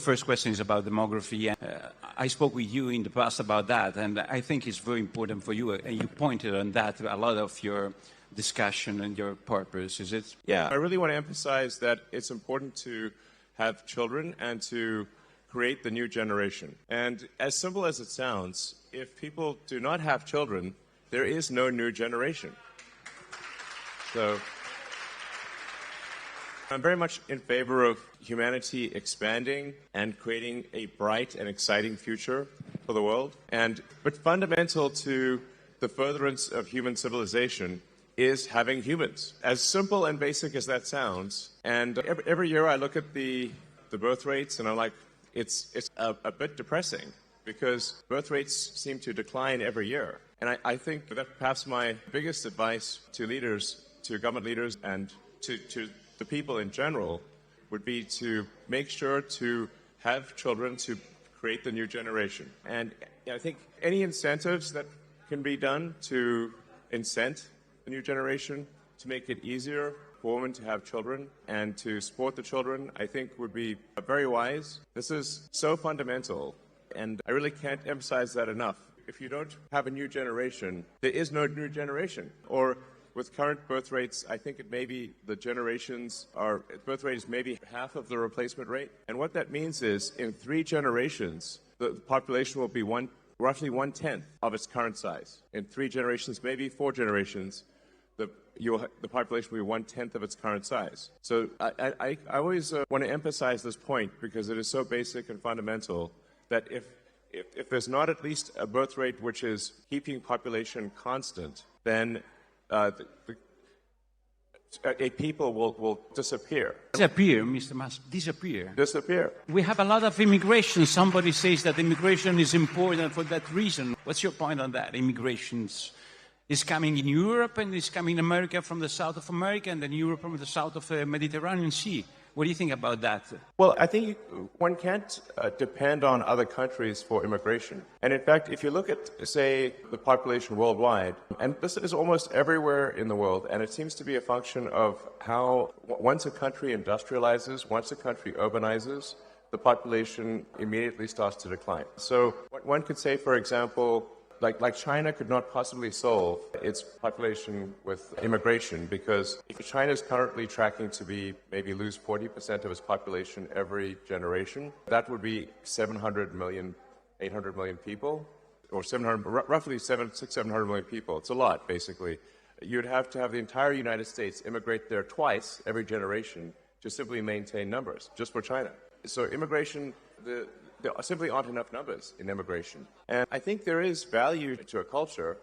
First question is about demography. I spoke with you in the past about that, and I think it's very important for you, and you pointed on that a lot of your discussion and your purpose. Is it? Yeah, I really want to emphasize that it's important to have children and to create the new generation. And as simple as it sounds, if people do not have children, there is no new generation. So I'm very much in favor of humanity expanding and creating a bright and exciting future for the world. But fundamental to the furtherance of human civilization is having humans. As simple and basic as that sounds, and every year I look at the birth rates and I'm like, it's a bit depressing because birth rates seem to decline every year. And I think that perhaps my biggest advice to leaders, to government leaders, and to the people in general would be to make sure to have children to create the new generation. And I think any incentives that can be done to incent the new generation, to make it easier for women to have children and to support the children, I think would be very wise. This is so fundamental, and I really can't emphasize that enough. If you don't have a new generation, there is no new generation. Or with current birth rates, I think it may be the birth rate is maybe half of the replacement rate. And what that means is in 3 generations, the population will be roughly 1/10 of its current size. In 3 generations, maybe 4 generations, the population will be 1/10 of its current size. So I always want to emphasize this point because it is so basic and fundamental that if there's not at least a birth rate which is keeping population constant, then a people will disappear. Disappear, Mr. Musk, disappear. Disappear. We have a lot of immigration. Somebody says that immigration is important for that reason. What's your point on that? Immigration is coming in Europe and is coming in America from the south of America and then Europe from the south of the Mediterranean Sea. What do you think about that? Well, I think one can't depend on other countries for immigration. And in fact, if you look at, say, the population worldwide, and this is almost everywhere in the world, and it seems to be a function of how once a country industrializes, once a country urbanizes, the population immediately starts to decline. So one could say, for example, like China could not possibly solve its population with immigration because if China is currently tracking to be maybe lose 40% of its population every generation, that would be 700 million, 800 million people, or roughly 700 million people. It's a lot, basically. You'd have to have the entire United States immigrate there twice every generation to simply maintain numbers, just for China. So immigration, there simply aren't enough numbers in immigration. And I think there is value to a culture.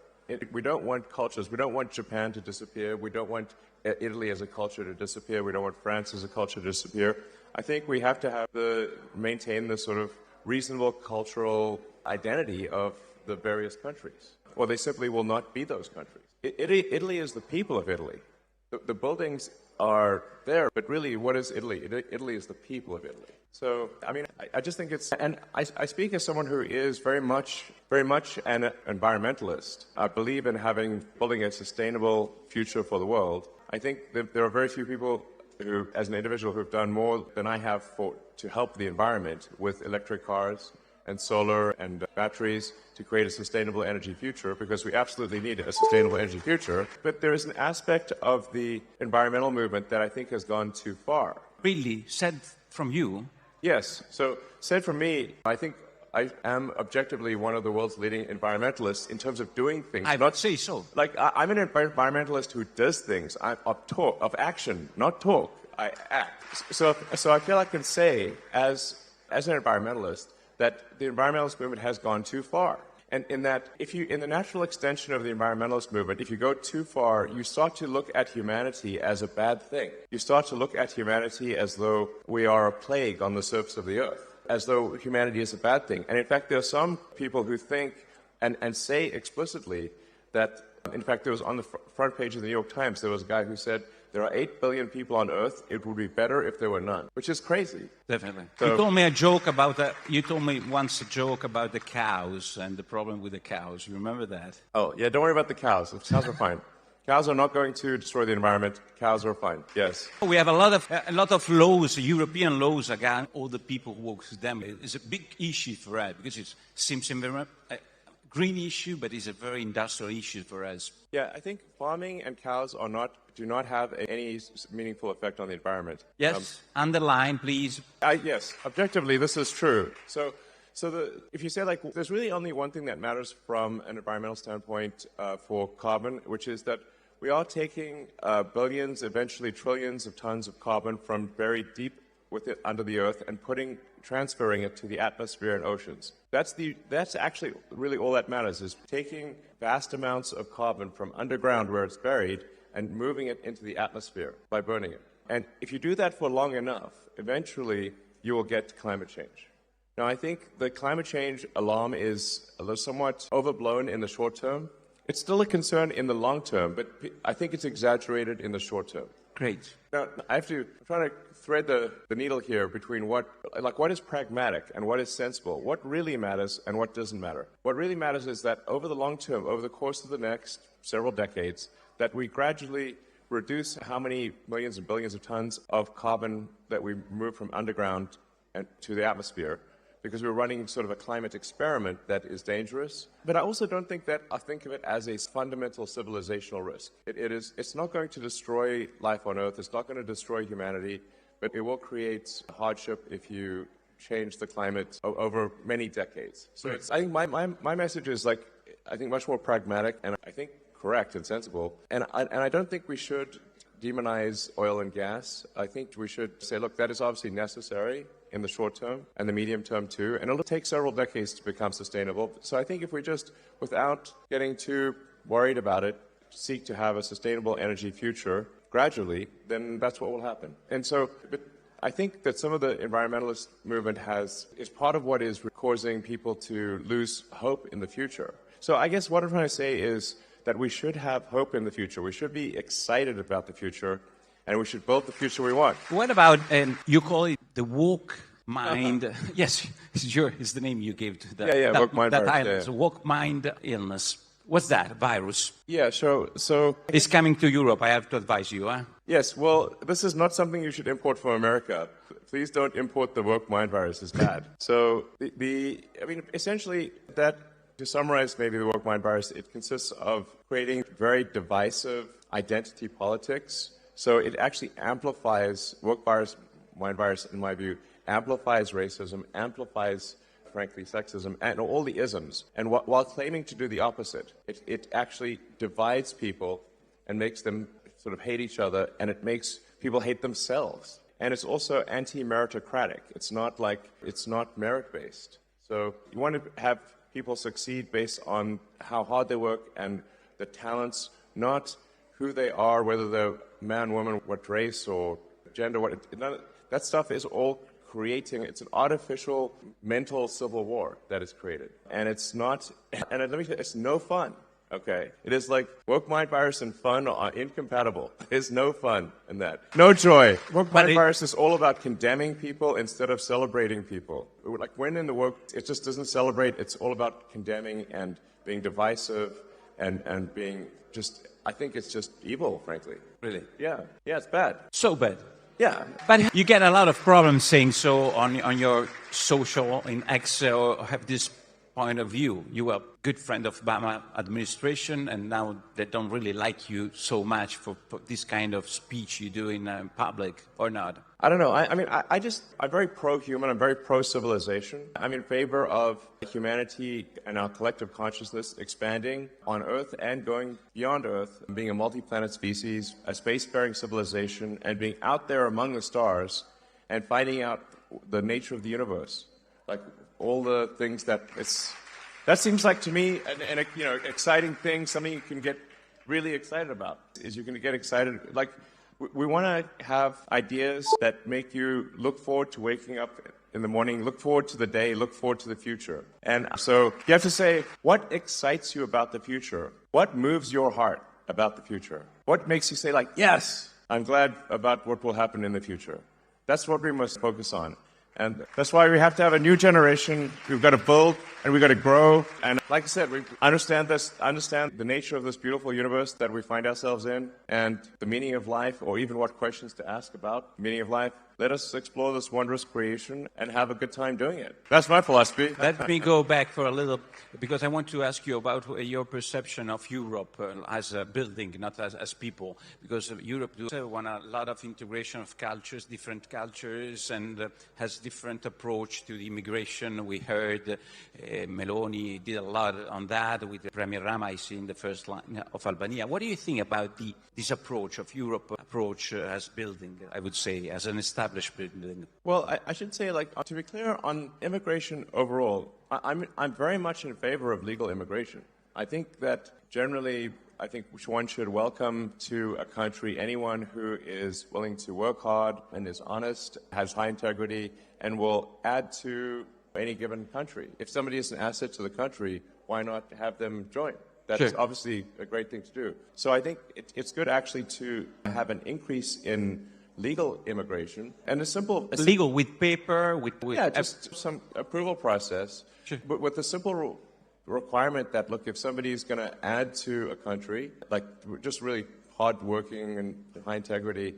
We don't want cultures. We don't want Japan to disappear. We don't want Italy as a culture to disappear. We don't want France as a culture to disappear. I think we have to maintain the sort of reasonable cultural identity of the various countries, or they simply will not be those countries. Italy is the people of Italy. The buildings are there, but really, what is Italy? Italy is the people of Italy. So, I mean, I just think it's, and I speak as someone who is very much an environmentalist. I believe in building a sustainable future for the world. I think that there are very few people who, as an individual, who have done more than I have to help the environment with electric cars and solar and batteries to create a sustainable energy future, because we absolutely need a sustainable energy future. But there is an aspect of the environmental movement that I think has gone too far. Really, said from you? Yes. So, said from me, I think I am objectively one of the world's leading environmentalists in terms of doing things. I would say so. Like, I'm an environmentalist who does things. I'm of action, not talk. I act. So I feel I can say, as an environmentalist, that the environmentalist movement has gone too far. And in that, in the natural extension of the environmentalist movement, if you go too far, you start to look at humanity as a bad thing. You start to look at humanity as though we are a plague on the surface of the earth, as though humanity is a bad thing. And in fact, there are some people who think and say explicitly that, in fact, there was on the front page of the New York Times, there was a guy who said, there are 8 billion people on Earth. It would be better if there were none, which is crazy. Definitely. So, you told me once a joke about the cows and the problem with the cows. You remember that? Oh, yeah, don't worry about the cows. The cows are fine. Cows are not going to destroy the environment. Cows are fine. Yes. We have a lot of laws, European laws against all the people who work with them. It's a big issue for us because it seems a green issue, but it's a very industrial issue for us. Yeah, I think farming and cows do not have any meaningful effect on the environment. Yes, underline, please. Yes, objectively, this is true. If you say there's really only one thing that matters from an environmental standpoint for carbon, which is that we are taking billions, eventually trillions of tons of carbon from buried deep under the earth and transferring it to the atmosphere and oceans. That's actually really all that matters, is taking vast amounts of carbon from underground where it's buried and moving it into the atmosphere by burning it. And if you do that for long enough, eventually you will get climate change. Now, I think the climate change alarm is somewhat overblown in the short term. It's still a concern in the long term, but I think it's exaggerated in the short term. Great. Now, I'm trying to thread the needle here between what is pragmatic and what is sensible, what really matters and what doesn't matter. What really matters is that over the long term, over the course of the next several decades, that we gradually reduce how many millions and billions of tons of carbon that we move from underground to the atmosphere, because we're running sort of a climate experiment that is dangerous. But I also don't think that I think of it as a fundamental civilizational risk. It's not going to destroy life on Earth. It's not going to destroy humanity, but it will create hardship if you change the climate over many decades. So I think my message is I think much more pragmatic and I think correct and sensible. And I don't think we should demonize oil and gas. I think we should say, look, that is obviously necessary in the short term and the medium term too, and it'll take several decades to become sustainable. So I think if we just, without getting too worried about it, seek to have a sustainable energy future gradually, then that's what will happen. And so, but I think that some of the environmentalist movement is part of what is causing people to lose hope in the future. So I guess what I'm trying to say is that we should have hope in the future. We should be excited about the future, and we should build the future we want. What about, you call it the woke mind? Yes, it's the name you gave to that, woke mind that virus, illness, woke mind illness. What's that, virus? Yeah, so... It's coming to Europe, I have to advise you, huh? Yes, well, this is not something you should import from America. Please don't import the woke mind virus, it's bad. So, essentially, to summarize maybe the woke mind virus, it consists of creating very divisive identity politics. So it actually amplifies, mind virus, in my view, amplifies racism, amplifies, frankly, sexism, and all the isms. And while claiming to do the opposite, it actually divides people and makes them sort of hate each other, and it makes people hate themselves. And it's also anti-meritocratic. It's not merit-based. So you want to have people succeed based on how hard they work and the talents, not who they are, whether they're man, woman, what race or gender, that stuff is all it's an artificial mental civil war that is created. And it's not, and let me tell you, it's no fun, okay? It is like woke mind virus and fun are incompatible. There's no fun in that. No joy. Woke mind virus is all about condemning people instead of celebrating people. Like when in the woke, it just doesn't celebrate. It's all about condemning and being divisive and being just, I think it's just evil, frankly. Really? Yeah, it's bad. So bad. Yeah. But you get a lot of problems saying so on your social, in X, or have this point of view. You were a good friend of Obama administration, and now they don't really like you so much for this kind of speech you do in public, or not? I don't know. I'm very pro-human. I'm very pro-civilization. I'm in favor of humanity and our collective consciousness expanding on Earth and going beyond Earth, being a multi-planet species, a spacefaring civilization, and being out there among the stars and finding out the nature of the universe. Like all the things that seems like to me an exciting thing, something you can get really excited about. Is you can get excited like. We want to have ideas that make you look forward to waking up in the morning, look forward to the day, look forward to the future. And so you have to say, what excites you about the future? What moves your heart about the future? What makes you say, like, yes, I'm glad about what will happen in the future? That's what we must focus on. And that's why we have to have a new generation. We've got to build and we've got to grow. And like I said, we understand the nature of this beautiful universe that we find ourselves in and the meaning of life, or even what questions to ask about the meaning of life. Let us explore this wondrous creation and have a good time doing it. That's my philosophy. Let me go back for a little, because I want to ask you about your perception of Europe as a building, not as people. Because Europe does want a lot of integration of cultures, different cultures, and has different approach to the immigration. We heard Meloni did a lot on that with Premier Rama, I see, in the first line of Albania. What do you think about this approach of Europe approach as building, I would say, as an established building? Well, I should say, like, to be clear, on immigration overall, I'm very much in favor of legal immigration. I think that generally, I think one should welcome to a country anyone who is willing to work hard and is honest, has high integrity, and will add to any given country. If somebody is an asset to the country, why not have them join? That's obviously a great thing to do. So I think it's good actually to have an increase in legal immigration and legal with paper, with yeah, just some approval process, but with a simple requirement that, look, if somebody is going to add to a country, like just really hardworking and high integrity,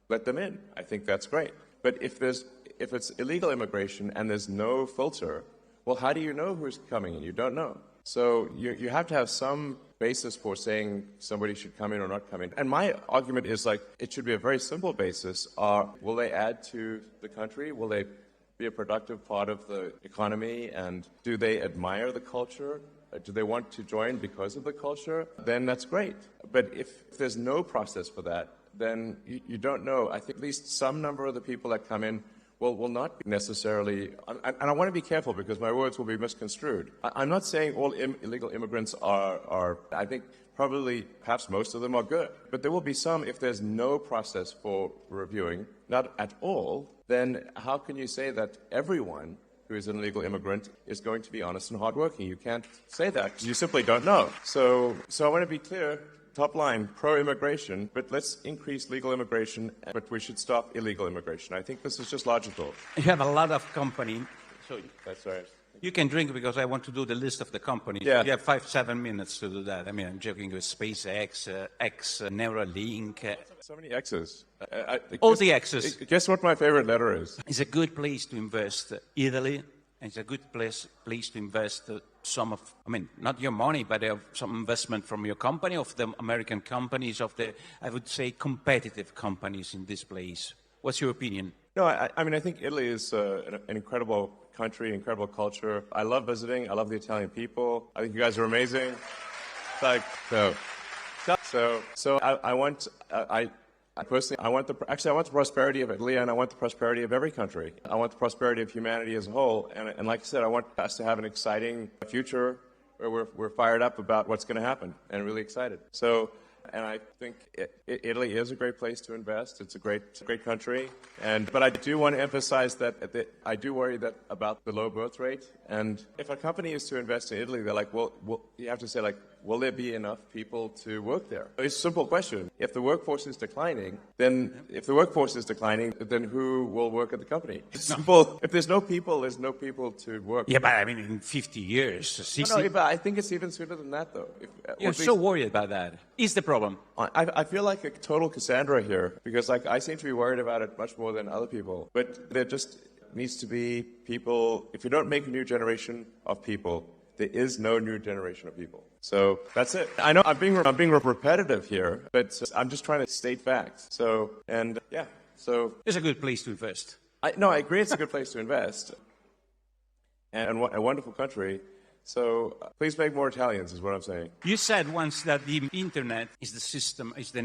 let them in. I think that's great. But if it's illegal immigration and there's no filter, well, how do you know who's coming in? You don't know. So you have to have some basis for saying somebody should come in or not come in. And my argument is, like, it should be a very simple basis. Will they add to the country? Will they be a productive part of the economy? And do they admire the culture? Do they want to join because of the culture? Then that's great. But if there's no process for that, then you don't know. I think at least some number of the people that come in will not necessarily, and I want to be careful because my words will be misconstrued. I'm not saying all illegal immigrants are, I think probably, perhaps most of them are good. But there will be some, if there's no process for reviewing, not at all, then how can you say that everyone who is an illegal immigrant is going to be honest and hardworking? You can't say that because you simply don't know. So I want to be clear. Top line, pro-immigration, but let's increase legal immigration, but we should stop illegal immigration. I think this is just logical. You have a lot of company. So that's right. You can drink because I want to do the list of the companies. Yeah. You have 5-7 minutes to do that. I mean, I'm joking with SpaceX, X, Neuralink. So many X's. All the X's. Guess what my favorite letter is? It's a good place to invest. Italy. And it's a good place to invest some of, I mean, not your money, but some investment from your company, of the American companies, of the, I would say, competitive companies in this place. What's your opinion? No, I mean, I think Italy is an incredible country, incredible culture. I love visiting. I love the Italian people. I think you guys are amazing. Like, so I want, personally, I want the prosperity of Italy, and I want the prosperity of every country. I want the prosperity of humanity as a whole. And like I said, I want us to have an exciting future where we're fired up about what's going to happen and really excited. So, and I think Italy is a great place to invest. It's a great country. But I do want to emphasize that I do worry about the low birth rate. And if a company is to invest in Italy, they're like, well, you have to say, like, will there be enough people to work there? It's a simple question. If the workforce is declining, then who will work at the company? It's simple. If there's no people, there's no people to work. Yeah, but I mean, in 50 years, 60... No, but I think it's even sooner than that, though. You're so worried about that. Is the problem? I feel like a total Cassandra here, because, like, I seem to be worried about it much more than other people. But there just needs to be people. If you don't make a new generation of people, there is no new generation of people. So that's it. I know I'm being repetitive here, but I'm just trying to state facts. So it's a good place to invest. I agree. It's a good place to invest, and a wonderful country. So please make more Italians, is what I'm saying. You said once that the internet is the system, is the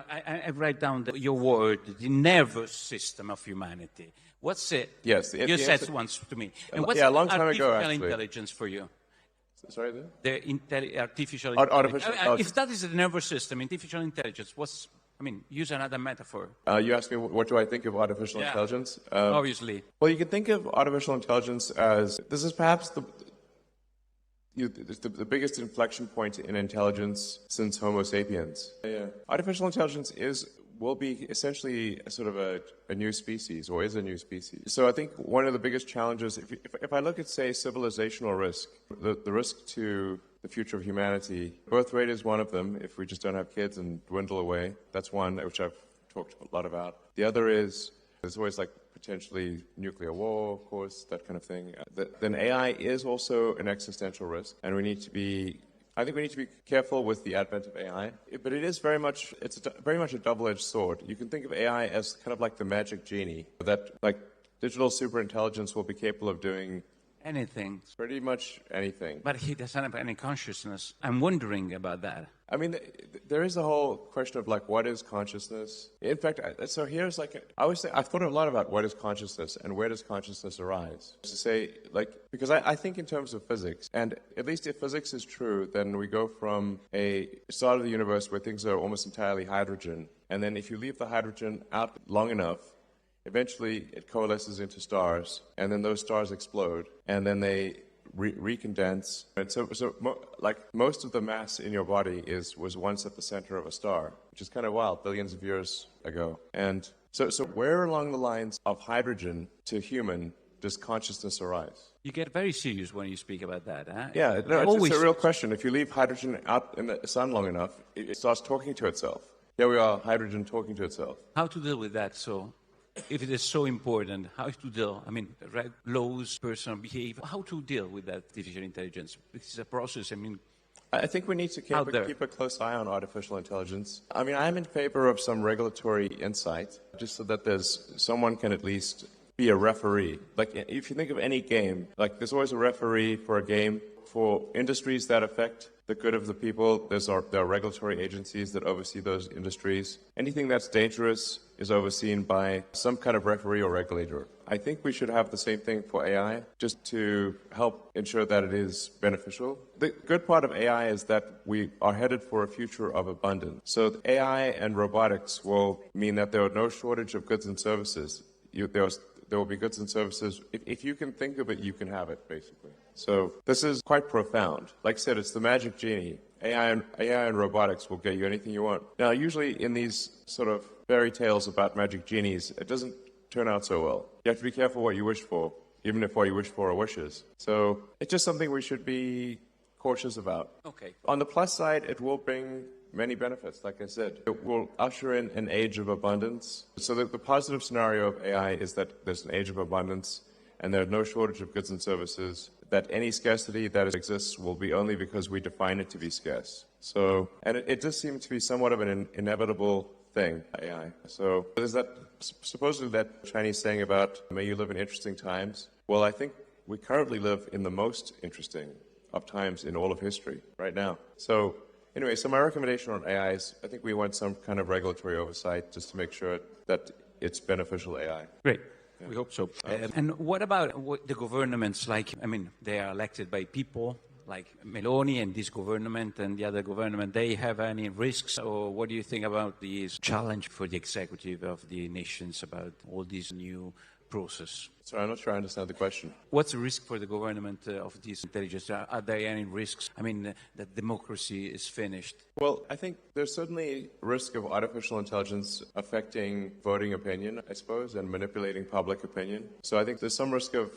I write down your word, the nervous system of humanity. What's it? Yes, you said once to me. And what's a long time ago, actually. Artificial intelligence for you? Sorry, the artificial intelligence. If that is the nervous system, artificial intelligence, use another metaphor. You asked me what do I think of artificial intelligence? Obviously. Well, you can think of artificial intelligence as, this is perhaps the biggest inflection point in intelligence since Homo sapiens. Yeah. Artificial intelligence is will be essentially sort of a new species, or is a new species. So I think one of the biggest challenges, if I look at, say, civilizational risk, the risk to the future of humanity, birth rate is one of them. If we just don't have kids and dwindle away, that's one, which I've talked a lot about. The other is, there's always like potentially nuclear war, of course, that kind of thing. Then AI is also an existential risk, and I think we need to be careful with the advent of AI, but it is very much a double-edged sword. You can think of AI as kind of like the magic genie, that like digital superintelligence will be capable of doing anything. Pretty much anything. But he doesn't have any consciousness. I'm wondering about that. I mean, there is the whole question of like, what is consciousness? In fact, so here's like, I always say, I've thought a lot about what is consciousness and where does consciousness arise. To say, like, because I think in terms of physics, and at least if physics is true, then we go from a start of the universe where things are almost entirely hydrogen, and then if you leave the hydrogen out long enough, eventually it coalesces into stars, and then those stars explode, and then they recondense. And like most of the mass in your body was once at the center of a star, which is kind of wild, billions of years ago. And so where along the lines of hydrogen to human does consciousness arise? You get very serious when you speak about that, huh? Yeah, no, it's a real question. If you leave hydrogen out in the sun long enough, it starts talking to itself. Here we are, hydrogen talking to itself. How to deal with that? So, if it is so important, how to deal? I mean, laws, personal behavior. How to deal with that artificial intelligence? It's a process. I mean, I think we need to keep a close eye on artificial intelligence. I mean, I'm in favor of some regulatory insight, just so that someone can at least be a referee. Like, if you think of any game, like there's always a referee for a game. For industries that affect the good of the people, there are regulatory agencies that oversee those industries. Anything that's dangerous is overseen by some kind of referee or regulator. I think we should have the same thing for AI, just to help ensure that it is beneficial. The good part of AI is that we are headed for a future of abundance. So AI and robotics will mean that there are no shortage of goods and services. There will be goods and services. If you can think of it, you can have it, basically. So this is quite profound. Like I said, it's the magic genie. AI and robotics will get you anything you want. Now, usually in these sort of fairy tales about magic genies, it doesn't turn out so well. You have to be careful what you wish for, even if what you wish for are wishes. So it's just something we should be cautious about. Okay. On the plus side, it will bring many benefits, like I said. It will usher in an age of abundance. So the positive scenario of AI is that there's an age of abundance and there's no shortage of goods and services, that any scarcity that exists will be only because we define it to be scarce. So, and it does seem to be somewhat of an inevitable thing, AI. So there's that, supposedly that Chinese saying about, may you live in interesting times. Well, I think we currently live in the most interesting of times in all of history right now. So anyway, so my recommendation on AI is I think we want some kind of regulatory oversight just to make sure that it's beneficial AI. Great. Yeah. We hope so. And what about the governments? Like, I mean, they are elected by people, like Meloni and this government and the other government. They have any risks? Or what do you think about this challenge for the executive of the nations about all these new process? Sorry, I'm not sure I understand the question. What's the risk for the government of this intelligence? Are there any risks? I mean, that democracy is finished. Well, I think there's certainly risk of artificial intelligence affecting voting opinion, I suppose, and manipulating public opinion. So I think there's some risk of,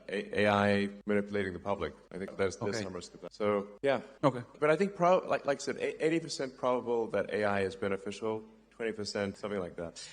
AI manipulating the public. I think there's some risk of that. So, yeah. Okay. But I think, like I said, 80% probable that AI is beneficial, 20%, something like that.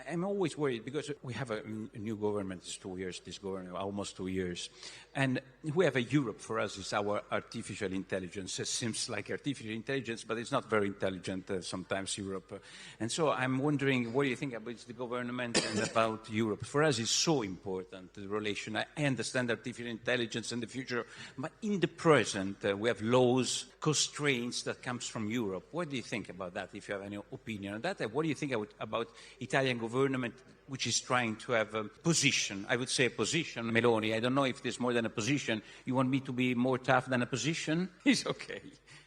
I'm always worried because we have a new government. It's 2 years, this government, almost 2 years. And we have a Europe, for us, is our artificial intelligence. It seems like artificial intelligence, but it's not very intelligent sometimes, Europe. And so I'm wondering, what do you think about the government and about Europe? For us, it's so important, the relation. I understand artificial intelligence and the future, but in the present, we have laws, constraints that comes from Europe. What do you think about that, if you have any opinion on that? And what do you think about Italian government, which is trying to have a position, I would say a position, Meloni, I don't know if there's more than a position. You want me to be more tough than a position? It's okay.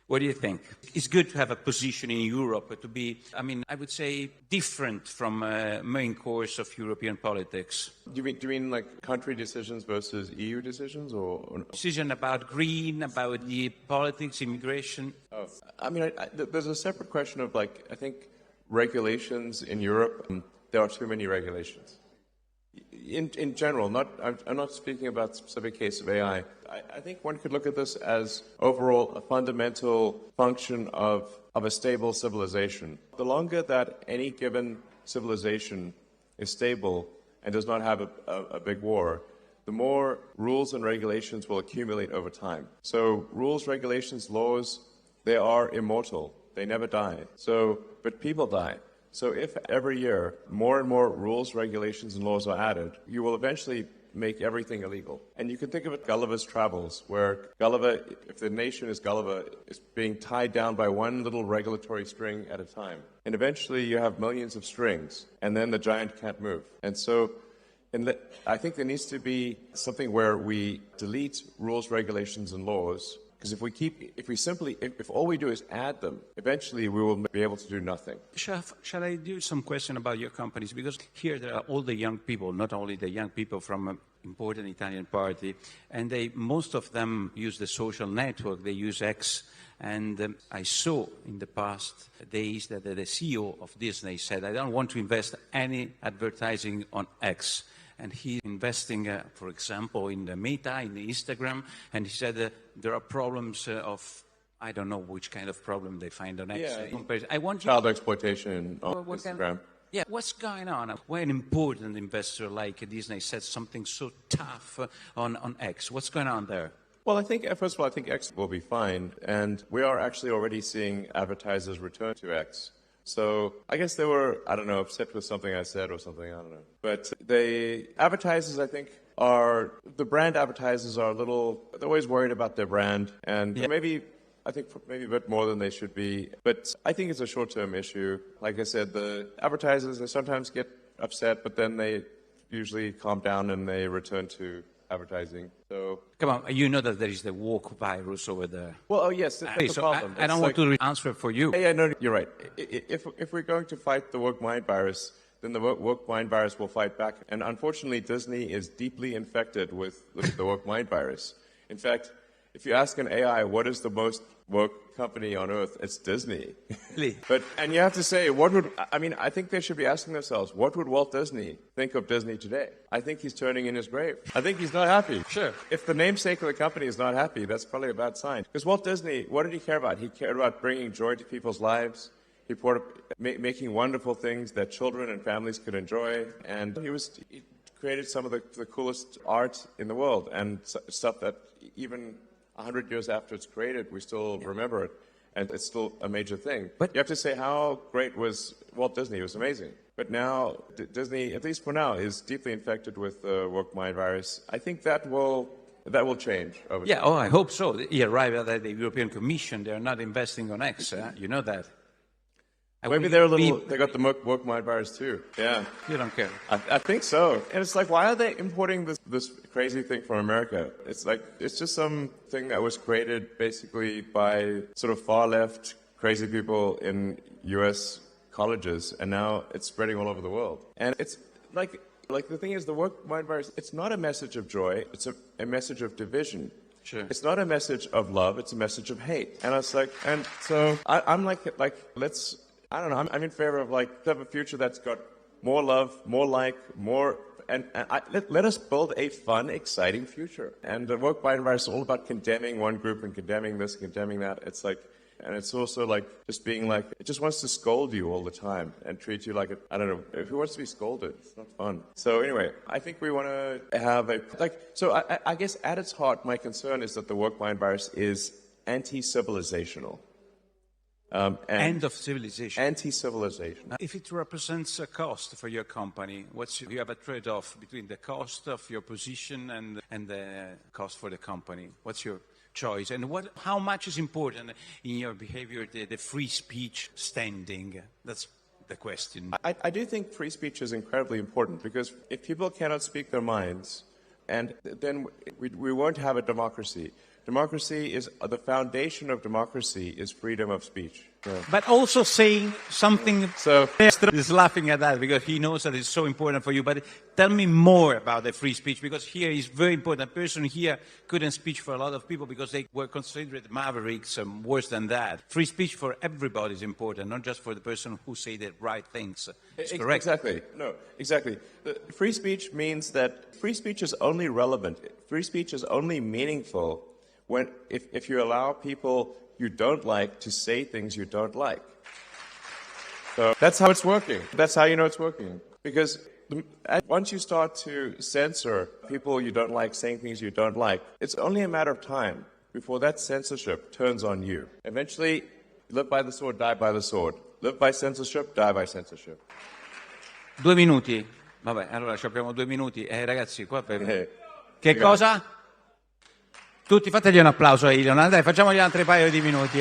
What do you think? It's good to have a position in Europe, to be, I would say, different from main course of European politics. Do you mean like country decisions versus EU decisions, or? Decision about green, about the politics, immigration. Oh, there's a separate question of, like, I think regulations in Europe, there are too many regulations. In general, I'm not speaking about a specific case of AI. I think one could look at this as overall a fundamental function of a stable civilization. The longer that any given civilization is stable and does not have a big war, the more rules and regulations will accumulate over time. So rules, regulations, laws, they are immortal. They never die. But people die. So if every year more and more rules, regulations, and laws are added, you will eventually make everything illegal. And you can think of it Gulliver's Travels, where Gulliver, if the nation is Gulliver, is being tied down by one little regulatory string at a time. And eventually you have millions of strings, and then the giant can't move. And so I think there needs to be something where we delete rules, regulations, and laws. Because if all we do is add them, eventually we will be able to do nothing. Shall I do some question about your companies? Because here there are all the young people, not only the young people from an important Italian party, and most of them use the social network, they use X. And I saw in the past days that the CEO of Disney said, I don't want to invest any advertising on X. And he's investing, for example, in the Meta, in the Instagram, and he said there are problems of, I don't know which kind of problem they find on X. Yeah, child exploitation on Instagram. What's going on? Why an important investor like Disney said something so tough on X? What's going on there? Well, first of all, I think X will be fine, and we are actually already seeing advertisers return to X. So I guess they were, I don't know, upset with something I said or something, I don't know. But the advertisers, I think, the brand advertisers are they're always worried about their brand, and maybe a bit more than they should be. But I think it's a short-term issue. Like I said, the advertisers, they sometimes get upset, but then they usually calm down and they return to advertising. So come on, you know that there is the woke virus over there. Well, yes, that's the problem. I don't want to answer for you. Yeah, no, you're right. If we're going to fight the woke mind virus, then the woke mind virus will fight back. And unfortunately, Disney is deeply infected with the woke mind virus. In fact, if you ask an AI what is the most woke company on earth, it's Disney. Really? And you have to say, I think they should be asking themselves, what would Walt Disney think of Disney today? I think he's turning in his grave. I think he's not happy. Sure. If the namesake of the company is not happy, that's probably a bad sign. Because Walt Disney, what did he care about? He cared about bringing joy to people's lives. He making wonderful things that children and families could enjoy. And he created some of the coolest art in the world and stuff that even 100 years after it's created, we still remember it, and it's still a major thing. But you have to say, how great was Walt Disney? It was amazing. But now, Disney, at least for now, is deeply infected with the woke mind virus. I think that will change over time. Yeah, I hope so. He arrived at the European Commission. They're not investing on X. You know that. Maybe they got the woke mind virus too. Yeah. You don't care. I think so. And it's like, why are they importing this crazy thing from America? It's just something that was created basically by sort of far left crazy people in US colleges, and now it's spreading all over the world. And it's like the thing is, the woke mind virus, it's not a message of joy, it's a message of division. Sure. It's not a message of love, it's a message of hate. And it's like, and so I'm like let's, I don't know, I'm in favor of to have a future that's got more love, more and let us build a fun, exciting future. And the woke mind virus is all about condemning one group and condemning this, condemning that. It's like, and it's also just being it just wants to scold you all the time and treat you like I don't know, who wants to be scolded? It's not fun. So anyway, I think we want to have so I guess at its heart, my concern is that the woke mind virus is anti-civilizational. End of civilization. Anti-civilization. If it represents a cost for your company, you have a trade-off between the cost of your position and the cost for the company. What's your choice? And how much is important in your behavior, the free speech standing? That's the question. I do think free speech is incredibly important, because if people cannot speak their minds, and then we won't have a democracy. The foundation of democracy is freedom of speech. But also saying something. So He's laughing at that because he knows that it's so important for you. But tell me more about the free speech, because here is very important. A person here couldn't speak for a lot of people because they were considered mavericks, worse than that. Free speech for everybody is important, not just for the person who say the right things. It's correct. Exactly. No, exactly. Free speech means that free speech is only relevant. Free speech is only meaningful when if you allow people you don't like to say things you don't like. So that's how it's working. That's how you know it's working. Because once you start to censor people you don't like saying things you don't like, it's only a matter of time before that censorship turns on you. Eventually, live by the sword, die by the sword. Live by censorship, die by censorship. 2 minuti. Vabbè, allora ci abbiamo 2 minuti. Ragazzi, qua per... Che cosa? Tutti fategli un applauso a Elon. Dai, facciamogli altri paio di minuti,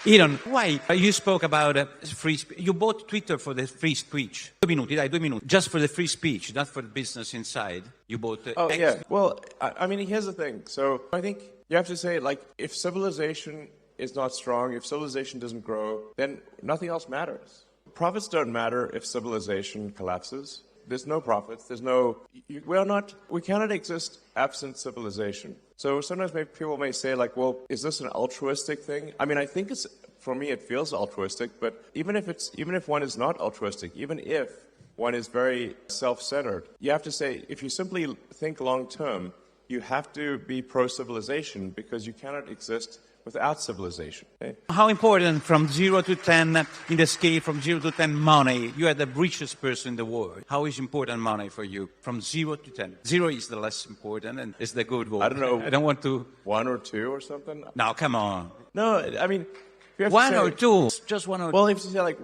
Elon, why you spoke about free speech? You bought Twitter for the free speech. 2 minuti, dai, 2 minuti. Just for the free speech, not for the business inside. You bought... yeah. Well, I mean, here's the thing. So I think you have to say, like, if civilization is not strong, if civilization doesn't grow, then nothing else matters. Profits don't matter if civilization collapses. There's no profits. There's no. We cannot exist absent civilization. So sometimes people may say, like, well, is this an altruistic thing? I mean, I think for me, it feels altruistic. But even if one is not altruistic, even if one is very self-centered, you have to say, if you simply think long term, you have to be pro-civilization because you cannot exist without civilization. Okay? How important from 0 to 10 in the scale from 0 to 10 money? You are the richest person in the world. How is important money for you from 0 to 10? 0 is the less important and is the good one. I don't know. I don't want to... 1 or 2 or something? No, come on. No, I mean... You have 1 to say, or 2? Just 1 or 2? Well, if you say, like,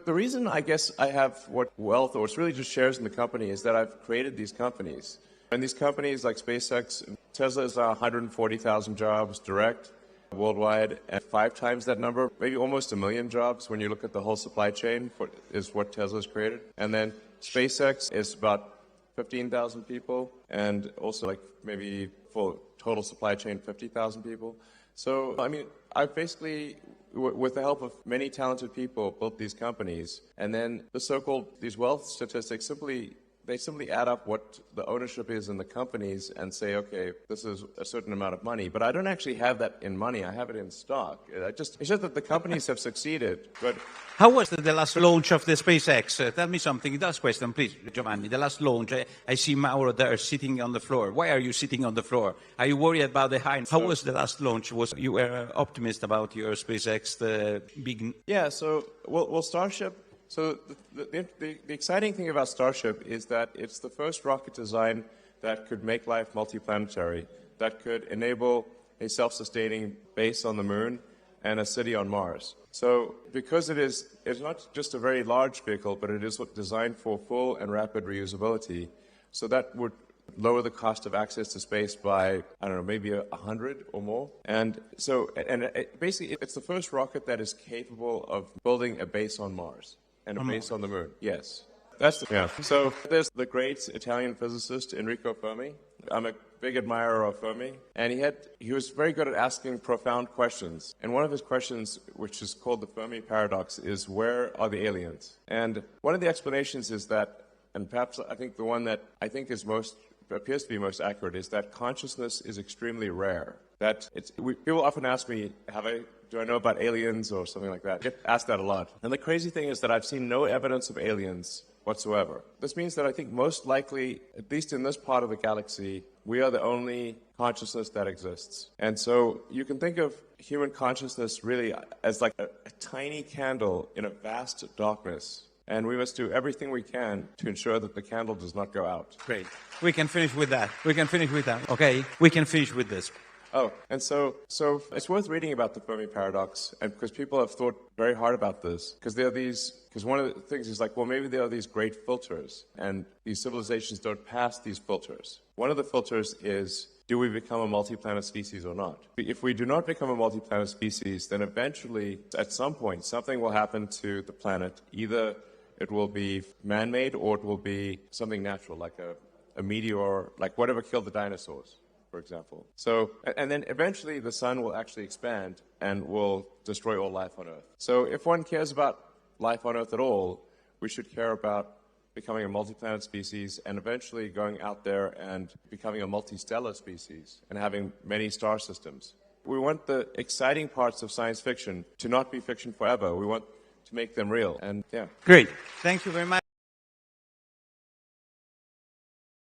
the reason I guess I have what wealth, or it's really just shares in the company, is that I've created these companies. And these companies like SpaceX, Tesla is 140,000 jobs direct. Worldwide, and 5 times that number, maybe almost 1 million jobs when you look at the whole supply chain is what Tesla's created. And then SpaceX is about 15,000 people, and also like maybe full total supply chain 50,000 people. So, I mean, I've basically, with the help of many talented people, built these companies, and then these wealth statistics simply add up what the ownership is in the companies and say, okay, this is a certain amount of money. But I don't actually have that in money. I have it in stock. It's just that the companies have succeeded. But how was the last launch of the SpaceX? Tell me something. Last question, please, Giovanni. The last launch. I see Mauro there sitting on the floor. Why are you sitting on the floor? Are you worried about the height? How was the last launch? You were optimist about your SpaceX, the big... Yeah, so, well Starship... So the exciting thing about Starship is that it's the first rocket design that could make life multiplanetary, that could enable a self-sustaining base on the moon and a city on Mars. So because it's not just a very large vehicle, but it is designed for full and rapid reusability, so that would lower the cost of access to space by, I don't know, maybe 100 or more. And so, basically, it's the first rocket that is capable of building a base on Mars. And a base on the moon, yes. So there's the great Italian physicist Enrico Fermi. I'm a big admirer of Fermi. And he was very good at asking profound questions. And one of his questions, which is called the Fermi paradox, is where are the aliens? And one of the explanations is that, and perhaps I think the one that I think appears to be most accurate, is that consciousness is extremely rare. People often ask me, do I know about aliens or something like that? I get asked that a lot. And the crazy thing is that I've seen no evidence of aliens whatsoever. This means that I think most likely, at least in this part of the galaxy, we are the only consciousness that exists. And so you can think of human consciousness really as like a tiny candle in a vast darkness. And we must do everything we can to ensure that the candle does not go out. Great. We can finish with that. Okay? We can finish with this. Oh, and so it's worth reading about the Fermi paradox, and because people have thought very hard about this, because one of the things is like, well, maybe there are these great filters, and these civilizations don't pass these filters. One of the filters is, do we become a multi-planet species or not? If we do not become a multi-planet species, then eventually, at some point, something will happen to the planet. Either it will be man-made, or it will be something natural, like a meteor, like whatever killed the dinosaurs. for example. So, and then eventually the sun will actually expand and will destroy all life on Earth. So if one cares about life on Earth at all, we should care about becoming a multi-planet species and eventually going out there and becoming a multi-stellar species and having many star systems. We want the exciting parts of science fiction to not be fiction forever. We want to make them real. And yeah. Great. Thank you very much.